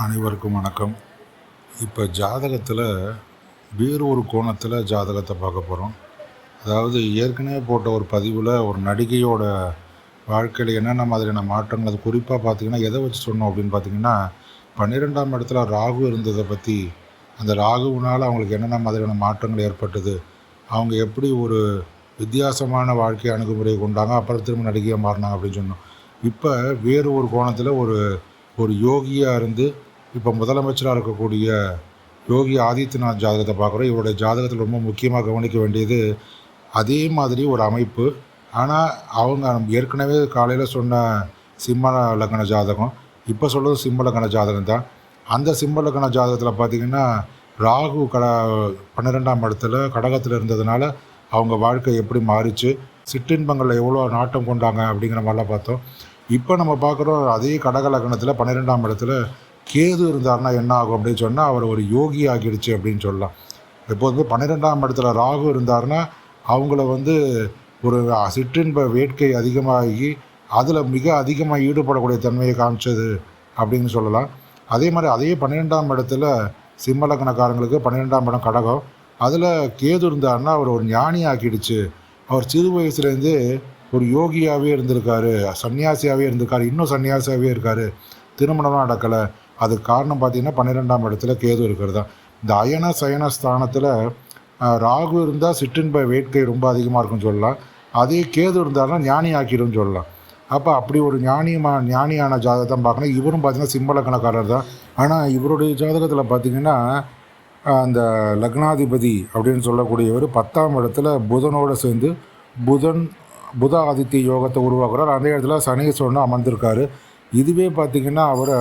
அனைவருக்கும் வணக்கம். இப்போ ஜாதகத்தில் வேறு ஒரு கோணத்தில் ஜாதகத்தை பார்க்க போகிறோம். அதாவது ஏற்கனவே போட்ட ஒரு பதிவில் ஒரு நடிகையோட வாழ்க்கையில் என்னென்ன மாதிரியான மாற்றங்கள், அது குறிப்பாக பார்த்திங்கன்னா எதை வச்சு சொன்னோம் அப்படின்னு பார்த்திங்கன்னா 12ஆம் இடத்துல ராகு இருந்ததை பற்றி, அந்த ராகுவினால் அவங்களுக்கு என்னென்ன மாதிரியான மாற்றங்கள் ஏற்பட்டது, அவங்க எப்படி ஒரு வித்தியாசமான வாழ்க்கை அணுகுமுறையை கொண்டாங்க, அப்புறம் திரும்ப நடிகையாக மாறினாங்க அப்படின்னு சொன்னோம். இப்போ வேறு ஒரு கோணத்தில் ஒரு யோகியாக இருந்து இப்போ முதலமைச்சராக இருக்கக்கூடிய யோகி ஆதித்யநாத் ஜாதகத்தை பார்க்குறோம். இவருடைய ஜாதகத்தில் ரொம்ப முக்கியமாக கவனிக்க வேண்டியது அதே மாதிரி ஒரு அமைப்பு. ஆனால் அவங்க ஏற்கனவே காலையில் சொன்ன சிம்ம லக்ன ஜாதகம், இப்போ சொல்கிறது சிம்ம லக்ன ஜாதகம் தான். அந்த சிம்ம லக்ன ஜாதகத்தில் பார்த்திங்கன்னா ராகு 12ஆம் இடத்துல கடகத்தில் இருந்ததுனால அவங்க வாழ்க்கை எப்படி மாறிச்சு, சிற்றின்பங்களில் எவ்வளோ நாட்டம் கொண்டாங்க அப்படிங்கிற மாதிரிலாம் பார்த்தோம். இப்போ நம்ம பார்க்குறோம் அதே கடக லக்னத்தில் 12ஆம் இடத்துல கேது இருந்தார்னா என்ன ஆகும் அப்படின்னு சொன்னால் அவர் ஒரு யோகி ஆகிடுச்சு அப்படின்னு சொல்லலாம். எப்போதுமே 12ஆம் இடத்துல ராகு இருந்தார்னா அவங்கள ஒரு சிற்றின்ப வேட்கை அதிகமாகி அதில் மிக அதிகமாக ஈடுபடக்கூடிய தன்மையை காமிச்சது அப்படின்னு சொல்லலாம். அதே மாதிரி அதே 12ஆம் இடத்துல சிம்ம லக்னக்காரங்களுக்கு 12ஆம் இடம் கடகம், அதில் கேது இருந்தார்னா அவர் ஒரு ஞானி ஆக்கிடுச்சு. அவர் சிறு வயசுலேருந்து ஒரு யோகியாகவே இருந்திருக்காரு, சன்னியாசியாகவே இருந்திருக்காரு, இன்னும் சன்னியாசியாகவே இருக்கார், திருமணம்லாம் நடக்கலை. அதுக்கு காரணம் பார்த்திங்கன்னா 12ஆம் இடத்துல கேது இருக்கிறது தான். இந்த அயன சயன ஸ்தானத்தில் ராகு இருந்தால் சிற்றின்ப வேட்கை ரொம்ப அதிகமாக இருக்குன்னு சொல்லலாம். அதே கேது இருந்தால்னா ஞானி ஆக்கிடும்னு சொல்லலாம். அப்போ அப்படி ஒரு ஞானியான ஜாதகத்தை பார்க்கணும். இவரும் பார்த்திங்கன்னா சிம்ம லக்னக்காரர் தான். ஆனால் இவருடைய ஜாதகத்தில் பார்த்திங்கன்னா அந்த லக்னாதிபதி அப்படின்னு சொல்லக்கூடியவர் 10ஆம் இடத்துல புதனோடு சேர்ந்து புத ஆதித்ய யோகத்தை உருவாக்குறார். அதே இடத்துல சனீஸ்வரனும் அமர்ந்திருக்காரு. இதுவே பார்த்திங்கன்னா அவரை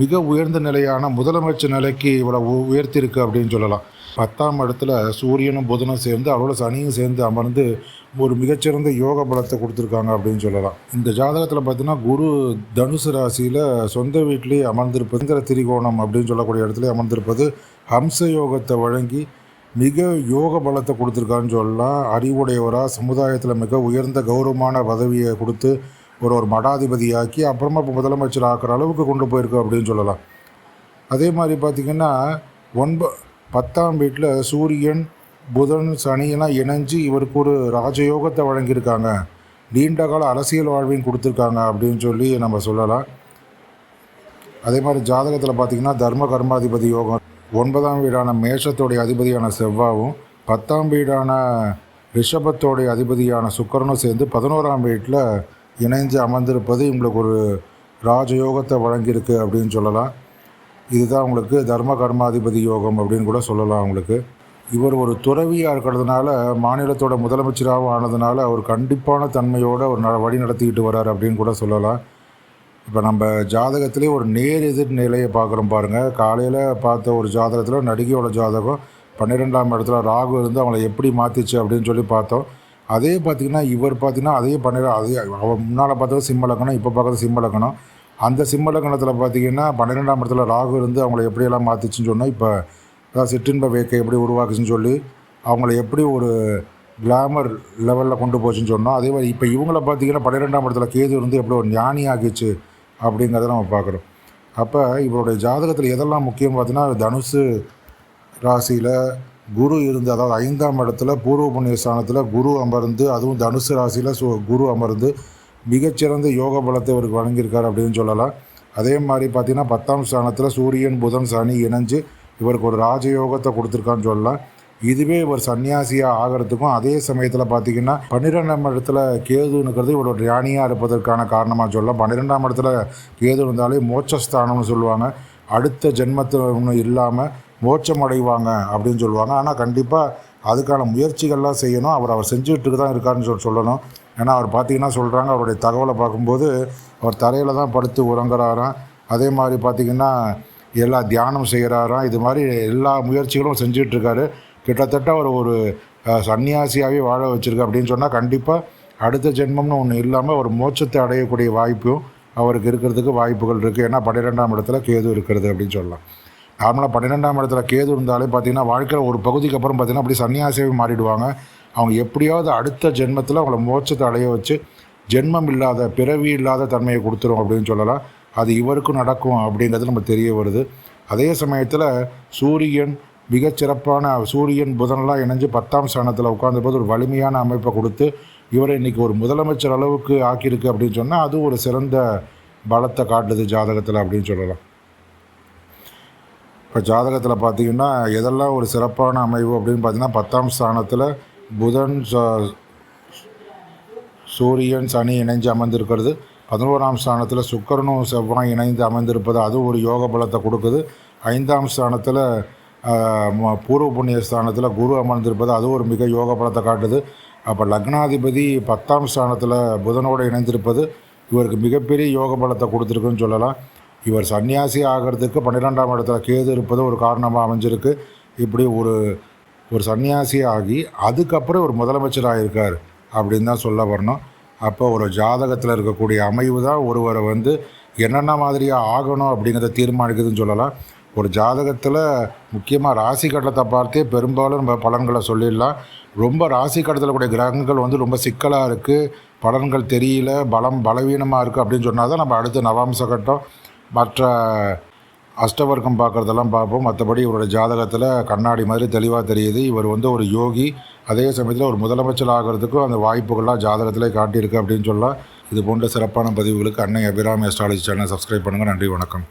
மிக உயர்ந்த நிலையான முதலமைச்சர் நிலைக்கு இவரை உயர்த்திருக்கு அப்படின்னு சொல்லலாம். 10ஆம் இடத்துல சூரியனும் புதனும் சேர்ந்து அவரோட சனியும் சேர்ந்து அமர்ந்து ஒரு மிகச்சிறந்த யோக பலத்தை கொடுத்துருக்காங்க அப்படின்னு சொல்லலாம். இந்த ஜாதகத்தில் பார்த்திங்கன்னா குரு தனுசு ராசியில் சொந்த வீட்டிலேயே அமர்ந்திருப்பது, இந்திர திரிகோணம் அப்படின்னு சொல்லக்கூடிய இடத்துல அமர்ந்திருப்பது ஹம்ச யோகத்தை வழங்கி மிக யோக பலத்தை கொடுத்துருக்கான்னு சொல்லலாம். அறிவுடையவராக சமுதாயத்தில் மிக உயர்ந்த கௌரவமான பதவியை கொடுத்து ஒரு மடாதிபதியாக்கி அப்புறமா இப்போ முதலமைச்சர் ஆக்கிற அளவுக்கு கொண்டு போயிருக்கு அப்படின்னு சொல்லலாம். அதே மாதிரி பார்த்திங்கன்னா 10ஆம் வீட்டில் சூரியன் புதன் சனியெல்லாம் இணைஞ்சு இவருக்கு ஒரு ராஜயோகத்தை வழங்கியிருக்காங்க, நீண்ட கால அரசியல் வாழ்வையும் கொடுத்துருக்காங்க அப்படின்னு சொல்லி நம்ம சொல்லலாம். அதே மாதிரி ஜாதகத்தில் பார்த்திங்கன்னா தர்ம கர்மாதிபதி யோகம் 9ஆம் வீடான மேஷத்தோடைய அதிபதியான செவ்வாவும் 10ஆம் வீடான ரிஷபத்தோடைய அதிபதியான சுக்கிரனும் சேர்ந்து 11ஆம் வீட்டில் இணைஞ்சு அமர்ந்திருப்பது இவங்களுக்கு ஒரு ராஜயோகத்தை வழங்கியிருக்கு அப்படின்னு சொல்லலாம். இதுதான் உங்களுக்கு தர்ம கர்மாதிபதி யோகம் அப்படின்னு கூட சொல்லலாம். அவங்களுக்கு இவர் ஒரு துறவியாக இருக்கிறதுனால, மாநிலத்தோட முதலமைச்சராகவும் ஆனதுனால அவர் கண்டிப்பான தன்மையோடு ஒரு வழி நடத்திக்கிட்டு வர்றார் அப்படின்னு கூட சொல்லலாம். இப்போ நம்ம ஜாதகத்திலே ஒரு நேர் எதிர் நிலையை பார்க்குறோம் பாருங்கள். காலையில் பார்த்த ஒரு ஜாதகத்தில் நடிகையோட ஜாதகம் 12ஆம் இடத்துல ராகு இருந்து அவங்கள எப்படி மாற்றிச்சு அப்படின்னு சொல்லி பார்த்தோம். அதே பார்த்திங்கன்னா இவர் பார்த்திங்கன்னா அதே அவன் முன்னால் பார்த்தது சிம்ம லக்னம், இப்போ பார்க்குறது சிம்ம லக்னம். அந்த சிம்ம லக்னத்தில் பார்த்திங்கன்னா 12ஆம் இடத்துல ராகு இருந்து அவங்கள எப்படியெல்லாம் மாற்றிச்சுன்னு சொன்னால், இப்போ அதாவது சிற்றின்ப வேக்கை எப்படி உருவாக்குச்சுன்னு சொல்லி அவங்கள எப்படி ஒரு கிளாமர் லெவலில் கொண்டு போச்சுன்னு சொன்னோம். அதே மாதிரி இப்போ இவங்கள பார்த்திங்கன்னா 12ஆம் இடத்துல கேது இருந்து எப்படி ஒரு ஞானி ஆகிச்சு அப்படிங்கிறத நம்ம பார்க்குறோம். அப்போ இவருடைய ஜாதகத்தில் எதெல்லாம் முக்கியம் பார்த்திங்கன்னா, தனுசு ராசியில் குரு இருந்து, அதாவது 5ஆம் இடத்துல பூர்வ புண்ணிய ஸ்தானத்தில் குரு அமர்ந்து, அதுவும் தனுசு ராசியில் குரு அமர்ந்து மிகச்சிறந்த யோக பலத்தை இவருக்கு வழங்கியிருக்கார் அப்படின்னு சொல்லலாம். அதே மாதிரி பார்த்திங்கன்னா 10ஆம் ஸ்தானத்தில் சூரியன் புதன் சனி இணைஞ்சு இவருக்கு ஒரு ராஜயோகத்தை கொடுத்துருக்கான்னு சொல்லலாம். இதுவே இவர் சன்னியாசியாக ஆகிறதுக்கும் அதே சமயத்தில் பார்த்திங்கன்னா 12ஆம் இடத்துல கேதுன்னுக்கிறது இவரோட ஞானியாக இருப்பதற்கான காரணமாக சொல்லலாம். 12ஆம் இடத்துல கேது இருந்தாலே மோட்சஸ்தானம்னு சொல்லுவாங்க. அடுத்த ஜென்மத்தில் ஒன்றும் இல்லாமல் மோட்சம் அடைவாங்க அப்படின்னு சொல்லுவாங்க. ஆனால் கண்டிப்பாக அதுக்கான முயற்சிகள்லாம் செய்யணும். அவர் செஞ்சுக்கிட்டு தான் இருக்காருன்னு சொல்லணும். ஏன்னா அவர் பார்த்திங்கன்னா சொல்கிறாங்க, அவருடைய தகவலை பார்க்கும்போது அவர் தரையில் தான் படுத்து உறங்குறாராம். அதே மாதிரி பார்த்திங்கன்னா எல்லா தியானம் செய்கிறாராம். இது மாதிரி எல்லா முயற்சிகளும் செஞ்சிட்ருக்காரு. கிட்டத்தட்ட அவர் ஒரு சன்னியாசியாகவே வாழ வச்சுருக்கு அப்படின்னு சொன்னால் கண்டிப்பாக அடுத்த ஜென்மம்னு ஒன்று இல்லாமல் ஒரு மோட்சத்தை அடையக்கூடிய வாய்ப்பும் அவருக்கு இருக்கிறதுக்கு வாய்ப்புகள் இருக்குது. ஏன்னா 12ஆம் இடத்துல கேது இருக்கிறது அப்படின்னு சொல்லலாம். நார்மலாக 12ஆம் இடத்துல கேது இருந்தாலே பார்த்திங்கன்னா வாழ்க்கையில் ஒரு பகுதிக்கு அப்புறம் பார்த்திங்கன்னா அப்படி சன்னியாசியாகவே மாறிடுவாங்க. அவங்க எப்படியாவது அடுத்த ஜென்மத்தில் அவங்கள மோட்சத்தை அடைய வச்சு ஜென்மம் இல்லாத பிறவி இல்லாத தன்மையை கொடுத்துரும் அப்படின்னு சொல்லலாம். அது இவருக்கும் நடக்கும் அப்படிங்கிறது நம்ம தெரிய வருது. அதே சமயத்தில் சூரியன் மிகச்சிறப்பான சூரியன் புதன்லாம் இணைஞ்சு 10ஆம் ஸ்தானத்தில் உட்கார்ந்தபோது ஒரு வலிமையான அமைப்பை கொடுத்து இவரை இன்றைக்கி ஒரு முதலமைச்சர் அளவுக்கு ஆக்கியிருக்கு அப்படின்னு சொன்னால் அது ஒரு சிறந்த பலத்தை காட்டுது ஜாதகத்தில் அப்படின்னு சொல்லலாம். இப்போ ஜாதகத்தில் பார்த்திங்கன்னா எதெல்லாம் ஒரு சிறப்பான அமைவு அப்படின்னு பார்த்திங்கன்னா 10ஆம் ஸ்தானத்தில் புதன் சூரியன் சனி இணைஞ்சு அமர்ந்திருக்கிறது. 11ஆம் ஸ்தானத்தில் சுக்கிரனும் செவ்வாய் இணைந்து அமர்ந்திருப்பது அது ஒரு யோக பலத்தை கொடுக்குது. 5ஆம் ஸ்தானத்தில் பூர்வ புண்ணிய ஸ்தானத்தில் குரு அமர்ந்திருப்பது அது ஒரு மிக யோக பலத்தை காட்டுது. அப்போ லக்னாதிபதி 10ஆம் ஸ்தானத்தில் புதனோடு இணைந்திருப்பது இவருக்கு மிகப்பெரிய யோக பலத்தை கொடுத்துருக்குன்னு சொல்லலாம். இவர் சன்னியாசி ஆகிறதுக்கு 12ஆம் இடத்துல கேது இருப்பது ஒரு காரணமாக அமைஞ்சிருக்கு. இப்படி ஒரு சன்னியாசி ஆகி அதுக்கப்புறம் ஒரு முதலமைச்சர் ஆகியிருக்கார் அப்படின்னு தான் சொல்ல வரணும். அப்போ ஒரு ஜாதகத்தில் இருக்கக்கூடிய அமைவு தான் ஒருவரை என்னென்ன மாதிரியாக ஆகணும் அப்படிங்கிறத தீர்மானிக்குதுன்னு சொல்லலாம். ஒரு ஜாதகத்தில் முக்கியமாக ராசி கட்டத்தை பார்த்தே பெரும்பாலும் நம்ம பலன்களை சொல்லிடலாம். ரொம்ப ராசி கட்டத்தில் கூடிய கிரகங்கள் ரொம்ப சிக்கலாக இருக்குது, பலன்கள் தெரியல, பலவீனமாக இருக்குது அப்படின்னு சொன்னால் தான் நம்ம அடுத்து நவாம்ச கட்டம் மற்ற அஷ்டவர்க்கம் பார்க்குறதெல்லாம் பார்ப்போம். மற்றபடி இவருடைய ஜாதகத்தில் கண்ணாடி மாதிரி தெளிவாக தெரியுது. இவர் ஒரு யோகி, அதே சமயத்தில் ஒரு முதலமைச்சர் ஆகிறதுக்கும் அந்த வாய்ப்புகள்லாம் ஜாதகத்திலே காட்டியிருக்கு அப்படின்னு சொல்லலாம். இது போன்ற சிறப்பான பதிவுகளுக்கு அன்னை அபிராமி அஸ்ட்ராலஜி சேனல் சப்ஸ்கிரைப் பண்ணுங்கள். நன்றி, வணக்கம்.